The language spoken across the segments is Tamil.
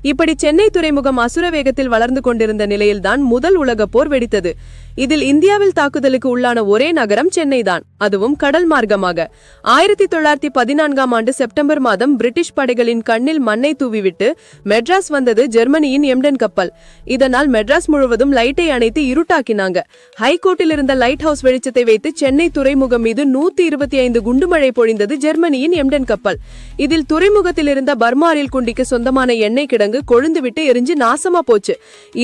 இப்படி சென்னை துறைமுகம் அசுர வேகத்தில் வளர்ந்து கொண்டிருந்த நிலையில்தான் முதல் உலகப் போர் வெடித்தது. இதில் இந்தியாவில் தாக்குதலுக்கு உள்ளான ஒரே நகரம் சென்னை தான், அதுவும் கடல் மார்க்கமாக. 1914ஆம் ஆண்டு செப்டம்பர் மாதம் பிரிட்டிஷ் படைகளின் கண்ணில் மண்ணை தூவிவிட்டு மெட்ராஸ் வந்தது ஜெர்மனியின் எம்டன் கப்பல். இதனால் மெட்ராஸ் முழுவதும் லைட்டை அணைத்து இருட்டாக்கினாங்க. ஹைகோர்ட்டில் இருந்த லைட் ஹவுஸ் வெளிச்சத்தை வைத்து சென்னை துறைமுகம் மீது 125 குண்டுமழை பொழிந்தது ஜெர்மனியின் எம்டன் கப்பல். இதில் துறைமுகத்தில் இருந்த பர்மாரில் குண்டிக்கு சொந்தமான எண்ணெய் கிடங்கு கொழுந்துவிட்டு எரிஞ்சு நாசமா போச்சு.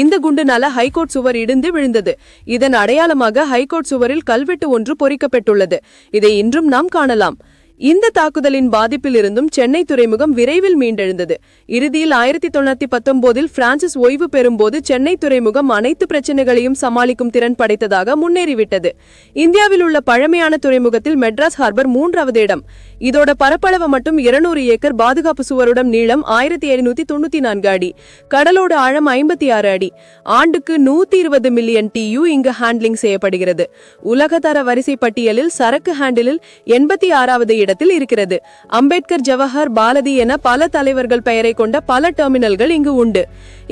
இந்த குண்டுனால ஹைகோர்ட் சுவர் இடிந்து விழுந்தது. இதன் அடையாளமாக ஹைகோர்ட் சுவரில் கல்வெட்டு ஒன்று பொறிக்கப்பட்டுள்ளது. இதை இன்றும் நாம் காணலாம். இந்த தாக்குதலின் பாதிப்பில் இருந்தும் சென்னை துறைமுகம் விரைவில் மீண்டெழுந்தது. இறுதியில் 1919இல் பிரான்சிஸ் ஓய்வு பெறும்போது சென்னை துறைமுகம் அனைத்து பிரச்சனைகளையும் சமாளிக்கும் திறன் படைத்ததாக முன்னேறிவிட்டது. இந்தியாவில் உள்ள பழமையான துறைமுகத்தில் மெட்ராஸ் ஹார்பர் 3வது இடம். இதோட பரப்பளவு மட்டும் 200 ஏக்கர், பாதுகாப்பு சுவருடன் நீளம் 1794 அடி, கடலோட ஆழம் 56 அடி. ஆண்டுக்கு 120 மில்லியன் TU இங்கு ஹேண்ட்லிங் செய்யப்படுகிறது. உலகதர வரிசை பட்டியலில் சரக்கு ஹேண்டிலில் 86வது இடத்தில் இருக்கிறது. அம்பேத்கர், ஜவஹர், பாரதி என பல தலைவர்கள் பெயரை கொண்ட பல டெர்மினல்கள் இங்கு உண்டு.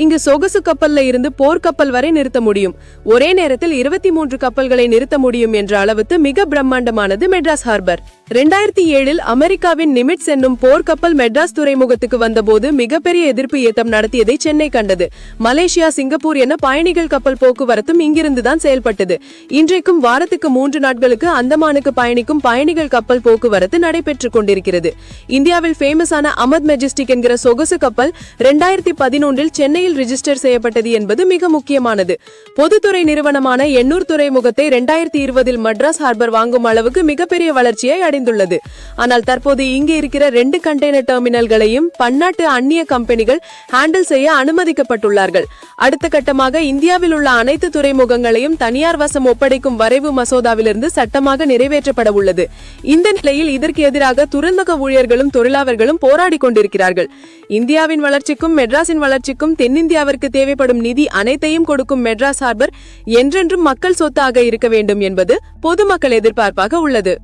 இங்கு சொகுசு கப்பல்ல இருந்து போர்க்கப்பல் வரை நிறுத்த முடியும். ஒரே நேரத்தில் 23 கப்பல்களை நிறுத்த முடியும் என்ற அளவுக்கு மிக பிரம்மாண்டமானது மெட்ராஸ் ஹார்பர். 2007இல் அமெரிக்காவின் நிமிட்ஸ் என்னும் போர்க்கப்பல் மெட்ராஸ் துறைமுகத்துக்கு வந்தபோது மிகப்பெரிய எதிர்ப்பு இயக்கம் நடத்தியதை சென்னை கண்டது. மலேசியா, சிங்கப்பூர் என பயணிகள் கப்பல் போக்குவரத்தும் இங்கிருந்துதான் செயல்பட்டது. இன்றைக்கும் வாரத்துக்கு 3 நாட்களுக்கு அந்தமானுக்கு பயணிக்கும் பயணிகள் கப்பல் போக்குவரத்து நடைபெற்றுக் கொண்டிருக்கிறது. இந்தியாவில் ஃபேமஸான அமத் மெஜஸ்டிக் என்கிற சொகுசு கப்பல் 2011இல் சென்னையில் ரிஜிஸ்டர் செய்யப்பட்டது என்பது மிக முக்கியமானது. பொதுத்துறை நிறுவனமான எண்ணூர் துறைமுகத்தை 2020இல் மெட்ராஸ் ஹார்பர் வாங்கும் அளவுக்கு மிகப்பெரிய வளர்ச்சியை அடைந்துள்ளது. ஆனால் தற்போது இங்கே இருக்கிற 2 கண்டெய்னர் டெர்மினல்களையும் பன்னாட்டு அந்நிய கம்பெனிகள் ஹேண்டில் செய்ய அனுமதிக்கப்பட்டுள்ளார்கள். அடுத்த கட்டமாக இந்தியாவில் உள்ள அனைத்து துறைமுகங்களையும் தனியார் வசம் ஒப்படைக்கும் வரைவு மசோதாவிலிருந்து சட்டமாக நிறைவேற்றப்பட உள்ளது. இந்த நிலையில் இதற்கு எதிராக துறைமுக ஊழியர்களும் தொழிலாளர்களும் போராடி கொண்டிருக்கிறார்கள். இந்தியாவின் வளர்ச்சிக்கும் மெட்ராஸின் வளர்ச்சிக்கும் தென்னிந்தியாவிற்கு தேவைப்படும் நிதி அனைத்தையும் கொடுக்கும் மெட்ராஸ் ஹார்பர் என்றென்றும் மக்கள் சொத்தாக இருக்க வேண்டும் என்பது பொதுமக்கள் எதிர்பார்ப்பாக உள்ளது.